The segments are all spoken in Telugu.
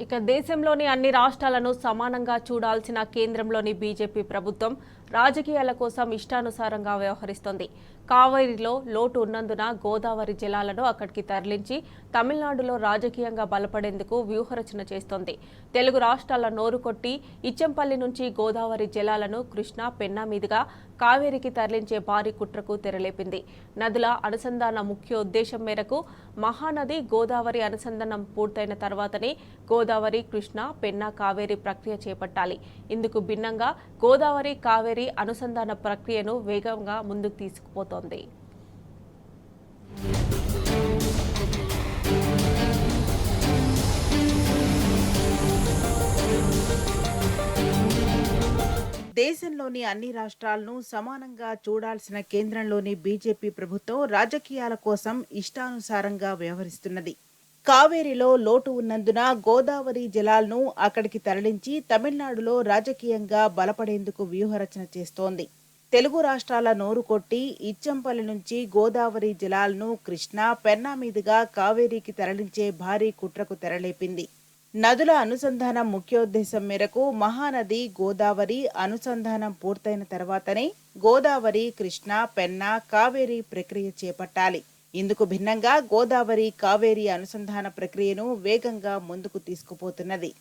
ఇక దేశంలోని అన్ని రాష్ట్రాలను సమానంగా చూడాల్సిన కేంద్రంలోని బీజేపీ ప్రభుత్వం రాజకీయాల కోసం ఇష్టానుసారంగా వ్యవహరిస్తోంది. కావేరీలో లోటు ఉన్నందున గోదావరి జలాలను అక్కడికి తరలించి తమిళనాడులో రాజకీయంగా బలపడేందుకు వ్యూహరచన చేస్తోంది. తెలుగు రాష్ట్రాల నోరు కొట్టి ఇచ్చంపల్లి నుంచి గోదావరి జలాలను కృష్ణా, పెన్నా మీదుగా కావేరికి తరలించే భారీ కుట్రకు తెరలేపింది. నదుల అనుసంధాన ముఖ్య ఉద్దేశం మేరకు మహానది గోదావరి అనుసంధానం పూర్తయిన తర్వాతనే గోదావరి, కృష్ణా, పెన్నా, కావేరి ప్రక్రియ చేపట్టాలి. ఇందుకు భిన్నంగా గోదావరి, కావేరి అనుసంధాన ప్రక్రియను వేగంగా ముందుకు తీసుకుపోతోంది. దేశంలోని అన్ని రాష్ట్రాలను సమానంగా చూడాల్సిన కేంద్రంలోని బీజేపీ ప్రభుత్వం రాజకీయాల కోసం ఇష్టానుసారంగా వ్యవహరిస్తున్నది. కావేరీలో లోటు ఉన్నందున గోదావరి జలాలను అక్కడికి తరలించి తమిళనాడులో రాజకీయంగా బలపడేందుకు వ్యూహరచన చేస్తోంది. తెలుగు రాష్ట్రాల నోరు కొట్టి ఇచ్చంపల్లి నుంచి గోదావరి జలాలను కృష్ణా, పెన్నా మీదుగా కావేరీకి తరలించే భారీ కుట్రకు తెరలేపింది. నదుల అనుసంధానం ముఖ్యోద్దేశం మేరకు మహానది గోదావరి అనుసంధానం పూర్తయిన తర్వాతనే గోదావరి, కృష్ణా, పెన్నా, కావేరి ప్రక్రియ చేపట్టాలి. ఇందుకు భిన్నంగా గోదావరి, కావేరి అనుసంధాన ప్రక్రియను వేగంగా ముందుకు తీసుకుపోతున్నది.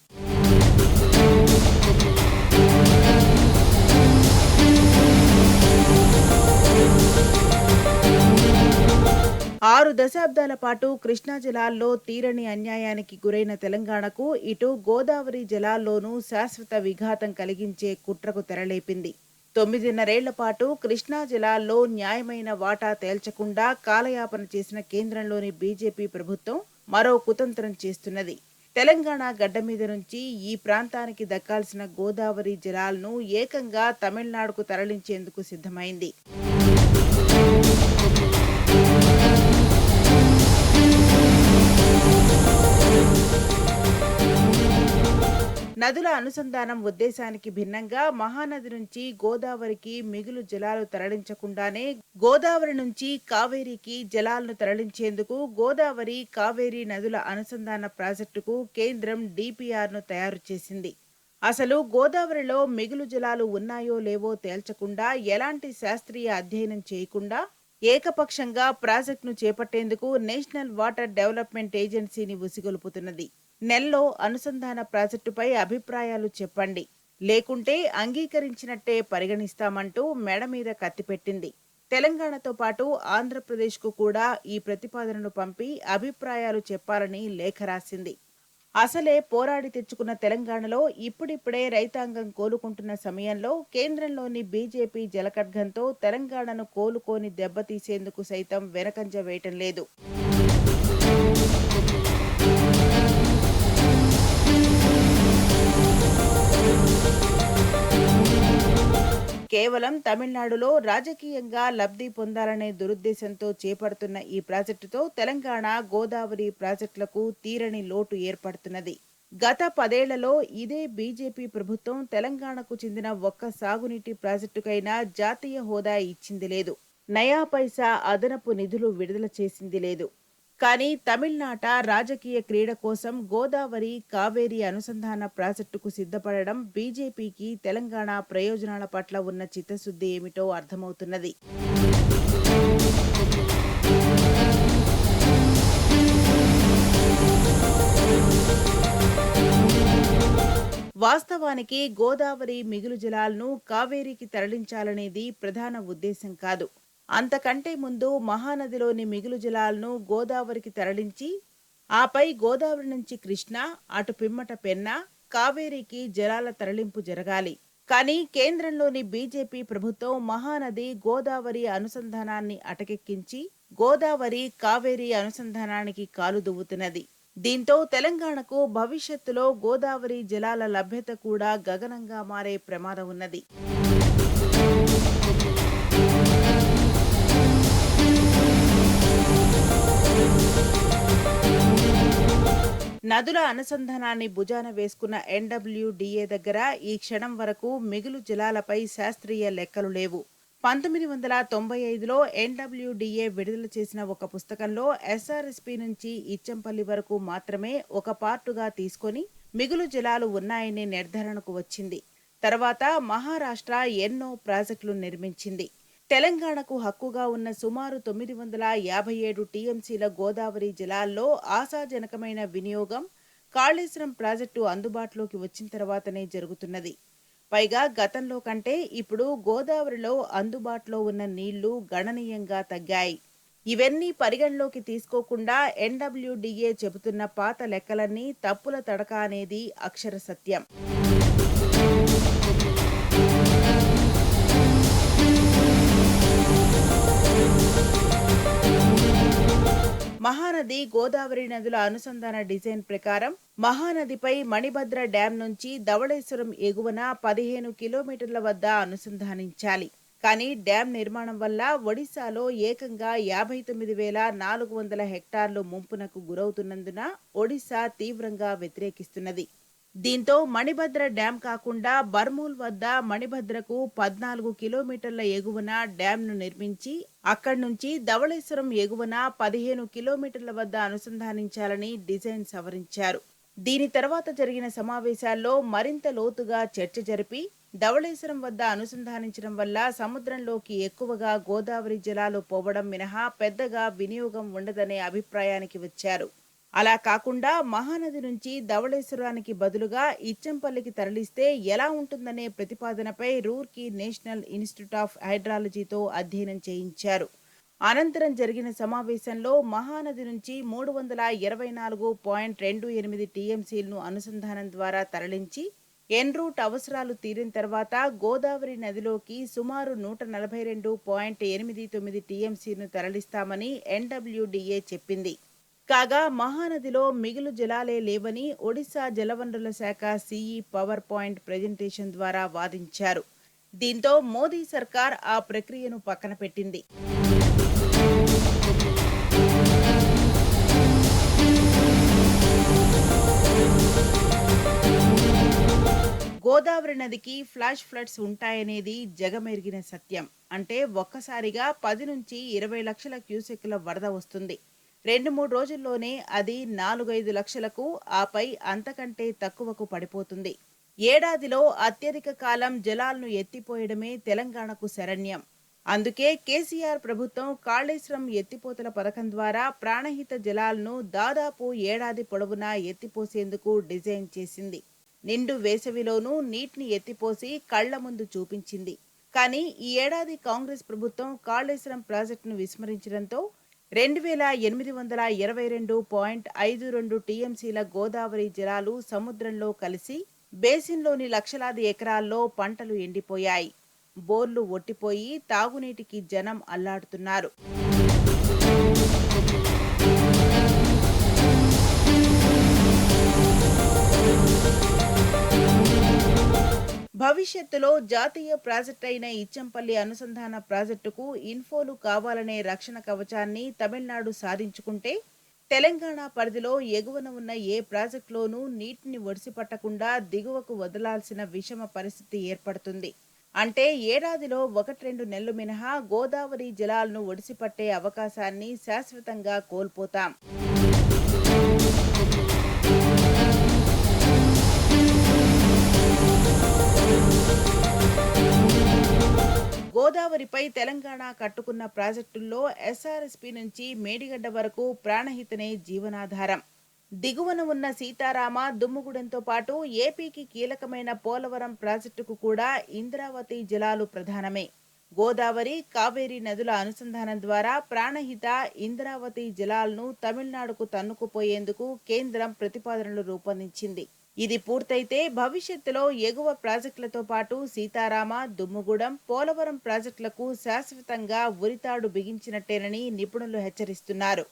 6 దశాబ్దాల పాటు కృష్ణా జలాల్లో తీరని అన్యాయానికి గురైన తెలంగాణకు ఇటు గోదావరి జలాల్లోనూ శాశ్వత విఘాతం కలిగించే కుట్రకు తెరలేపింది. 9.5 పాటు కృష్ణా జలాల్లో న్యాయమైన వాటా తేల్చకుండా కాలయాపన చేసిన కేంద్రంలోని బీజేపీ ప్రభుత్వం మరో కుతంత్రం చేస్తున్నది. తెలంగాణ గడ్డ మీద నుంచి ఈ ప్రాంతానికి దక్కాల్సిన గోదావరి జలాలను ఏకంగా తమిళనాడుకు తరలించేందుకు సిద్ధమైంది. 'నదుల అనుసంధానం ఉద్దేశానికి భిన్నంగా మహానది నుంచి గోదావరికి మిగులు జలాలు తరలించకుండానే గోదావరి నుంచి కావేరికి జలాలను తరలించేందుకు గోదావరి, కావేరి నదుల అనుసంధాన ప్రాజెక్టుకు కేంద్రం డిపిఆర్ను తయారు చేసింది. అసలు గోదావరిలో మిగులు జలాలు ఉన్నాయో లేవో తేల్చకుండా, ఎలాంటి శాస్త్రీయ అధ్యయనం చేయకుండా ఏకపక్షంగా ప్రాజెక్టును చేపట్టేందుకు నేషనల్ వాటర్ డెవలప్మెంట్ ఏజెన్సీని ఉసిగొలుపుతున్నది. నెల్లో అనుసంధాన ప్రాజెక్టుపై అభిప్రాయాలు చెప్పండి, లేకుంటే అంగీకరించినట్టే పరిగణిస్తామంటూ మెడ మీద కత్తిపెట్టింది. తెలంగాణతో పాటు ఆంధ్రప్రదేశ్కు కూడా ఈ ప్రతిపాదనను పంపి అభిప్రాయాలు చెప్పాలని లేఖ రాసింది. అసలే పోరాడి తెచ్చుకున్న తెలంగాణలో ఇప్పుడిప్పుడే రైతాంగం కోలుకుంటున్న సమయంలో కేంద్రంలోని బీజేపీ జలఖడ్గంతో తెలంగాణను కోలుకోని దెబ్బతీసేందుకు సైతం వెనకంజ వేయటం లేదు. కేవలం తమిళనాడులో రాజకీయంగా లబ్ధి పొందాలనే దురుద్దేశంతో చేపడుతున్న ఈ ప్రాజెక్టుతో తెలంగాణ, గోదావరి ప్రాజెక్టులకు తీరని లోటు ఏర్పడుతున్నది. గత 10 ఏళ్లలో ఇదే బీజేపీ ప్రభుత్వం తెలంగాణకు చెందిన ఒక్క సాగునీటి ప్రాజెక్టుకైనా జాతీయ హోదా ఇచ్చింది లేదు. నయా పైసా అదనపు నిధులు విడుదల చేసింది లేదు. కానీ తమిళనాట రాజకీయ క్రీడ కోసం గోదావరి, కావేరి అనుసంధాన ప్రాజెక్టుకు సిద్ధపడడం బీజేపీకి తెలంగాణ ప్రయోజనాల పట్ల ఉన్న చిత్తశుద్ధి ఏమిటో అర్థమవుతున్నది. వాస్తవానికి గోదావరి మిగులు జలాలను కావేరికి తరలించాలనేది ప్రధాన ఉద్దేశం కాదు. అంతకంటే ముందు మహానదిలోని మిగులు జలాలను గోదావరికి తరలించి ఆపై గోదావరి నుంచి కృష్ణా, అటు పిమ్మట పెన్నా, కావేరికి జలాల తరలింపు జరగాలి. కానీ కేంద్రంలోని బీజేపీ ప్రభుత్వం మహానది, గోదావరి అనుసంధానాన్ని అటకెక్కించి గోదావరి, కావేరి అనుసంధానానికి కాలు దువ్వుతున్నది. దీంతో తెలంగాణకు భవిష్యత్తులో గోదావరి జలాల లభ్యత కూడా గగనంగా మారే ప్రమాదం ఉన్నది. నదుల అనుసంధానాన్ని భుజాన వేసుకున్న ఎన్డబ్ల్యూడీఏ దగ్గర ఈ క్షణం వరకు మిగులు జలాలపై శాస్త్రీయ లెక్కలు లేవు. 1995లో ఎన్డబ్ల్యూడీఏ విడుదల చేసిన ఒక పుస్తకంలో ఎస్ఆర్ఎస్పీ నుంచి ఇచ్చంపల్లి వరకు మాత్రమే ఒక పార్టుగా తీసుకొని మిగులు జలాలు ఉన్నాయనే నిర్ధారణకు వచ్చింది. తర్వాత మహారాష్ట్ర ఎన్నో ప్రాజెక్టులు నిర్మించింది. తెలంగాణకు హక్కుగా ఉన్న సుమారు 957 టీఎంసీల గోదావరి జలాల్లో ఆశాజనకమైన వినియోగం కాళేశ్వరం ప్రాజెక్టు అందుబాటులోకి వచ్చిన తర్వాతనే జరుగుతున్నది. పైగా గతంలో కంటే ఇప్పుడు గోదావరిలో అందుబాటులో ఉన్న నీళ్లు గణనీయంగా తగ్గాయి. ఇవన్నీ పరిగణలోకి తీసుకోకుండా ఎన్‌డబ్ల్యూడీఏ చెబుతున్న పాత లెక్కలన్నీ తప్పుల తడక అనేది అక్షర సత్యం. మహానది గోదావరి నదుల అనుసంధాన డిజైన్ ప్రకారం మహానదిపై మణిభద్ర డ్యాం నుంచి ధవళేశ్వరం ఎగువన 15 కిలోమీటర్ల వద్ద అనుసంధానించాలి. కానీ డ్యాం నిర్మాణం వల్ల ఒడిశాలో ఏకంగా 59,400 హెక్టార్లు ముంపునకు గురవుతున్నందున ఒడిశా తీవ్రంగా వ్యతిరేకిస్తున్నది. దీంతో మణిభద్ర డ్యాం కాకుండా బర్మూల్ వద్ద మణిభద్రకు 14 కిలోమీటర్ల ఎగువన డ్యాంను నిర్మించి అక్కడి నుంచి ధవళేశ్వరం ఎగువన 15 కిలోమీటర్ల వద్ద అనుసంధానించాలని డిజైన్ సవరించారు. దీని తర్వాత జరిగిన సమావేశాల్లో మరింత లోతుగా చర్చ జరిపి ధవళేశ్వరం వద్ద అనుసంధానించడం వల్ల సముద్రంలోకి ఎక్కువగా గోదావరి జలాలు పోవడం మినహా పెద్దగా వినియోగం ఉండదనే అభిప్రాయానికి వచ్చారు. అలా కాకుండా మహానది నుంచి ధవళేశ్వరానికి బదులుగా ఇచ్చంపల్లికి తరలిస్తే ఎలా ఉంటుందనే ప్రతిపాదనపై రూర్కీ నేషనల్ ఇన్స్టిట్యూట్ ఆఫ్ హైడ్రాలజీతో అధ్యయనం చేయించారు. అనంతరం జరిగిన సమావేశంలో మహానది నుంచి 324.28 టీఎంసీలను అనుసంధానం ద్వారా తరలించి ఎన్రూట్ అవసరాలు తీరిన తర్వాత గోదావరి నదిలోకి సుమారు 142.89 టీఎంసీను తరలిస్తామని ఎన్‌డబ్ల్యూడీఏ చెప్పింది. కాగా మహానదిలో మిగులు జలాలే లేవని ఒడిశా జలవనరుల శాఖ సీఈ పవర్ పాయింట్ ప్రెజెంటేషన్ ద్వారా వాదించారు. దీంతో మోదీ సర్కార్ ఆ ప్రక్రియను పక్కన పెట్టింది. గోదావరి నదికి ఫ్లాష్ ఫ్లడ్స్ ఉంటాయనేది జగమెరిగిన సత్యం. అంటే ఒక్కసారిగా 10 నుంచి 20 లక్షల క్యూసెక్కుల వరద వస్తుంది. 2-3 రోజుల్లోనే అది 4-5 లక్షలకు, ఆపై అంతకంటే తక్కువకు పడిపోతుంది. ఏడాదిలో అత్యధిక కాలం జలాలను ఎత్తిపోయడమే తెలంగాణకు శరణ్యం. అందుకే కేసీఆర్ ప్రభుత్వం కాళేశ్వరం ఎత్తిపోతల పథకం ద్వారా ప్రాణహిత జలాలను దాదాపు ఏడాది పొడవునా ఎత్తిపోసేందుకు డిజైన్ చేసింది. నిండు వేసవిలోనూ నీటిని ఎత్తిపోసి కళ్ల ముందు చూపించింది. కానీ ఈ ఏడాది కాంగ్రెస్ ప్రభుత్వం కాళేశ్వరం ప్రాజెక్టును విస్మరించడంతో 2,822.52 టీఎంసీల గోదావరి జలాలు సముద్రంలో కలిసి బేసిన్లోని లక్షలాది ఎకరాల్లో పంటలు ఎండిపోయాయి. బోర్లు ఒట్టిపోయి తాగునీటికి జనం అల్లాడుతున్నారు. భవిష్యత్తులో జాతీయ ప్రాజెక్ట్ అయిన ఇచ్చంపల్లి అనుసంధాన ప్రాజెక్టుకు ఇన్ఫోలు కావాలనే రక్షణ కవచాన్ని తమిళనాడు సాధించుకుంటే తెలంగాణ పరిధిలో ఎగువన ఉన్న ఏ ప్రాజెక్టులోనూ నీటిని ఒడిసిపట్టకుండా దిగువకు వదలాల్సిన విషమ పరిస్థితి ఏర్పడుతుంది. అంటే ఏడాదిలో 1-2 నెలలు మినహా గోదావరి జలాలను ఒడిసిపట్టే అవకాశాన్ని శాశ్వతంగా కోల్పోతాం. గోదావరిపై తెలంగాణ కట్టుకున్న ప్రాజెక్టుల్లో ఎస్ఆర్ఎస్పీ నుంచి మేడిగడ్డ వరకు ప్రాణహితనే జీవనాధారం. దిగువన ఉన్న సీతారామ, దుమ్ముగూడెంతో పాటు ఏపీకి కీలకమైన పోలవరం ప్రాజెక్టుకు కూడా ఇంద్రావతి జలాలు ప్రధానమే. గోదావరి, కావేరీ నదుల అనుసంధానం ద్వారా ప్రాణహిత ఇంద్రావతి జలాలను తమిళనాడుకు తన్నుకుపోయేందుకు కేంద్రం ప్రతిపాదనలు రూపొందించింది. ఇది పూర్తయితే భవిష్యత్తులో ఎగువ ప్రాజెక్టులతో పాటు సీతారామ, దుమ్ముగూడెం, పోలవరం ప్రాజెక్టులకు శాశ్వతంగా ఉరితాడు బిగించినట్టేనని నిపుణులు హెచ్చరిస్తున్నారు.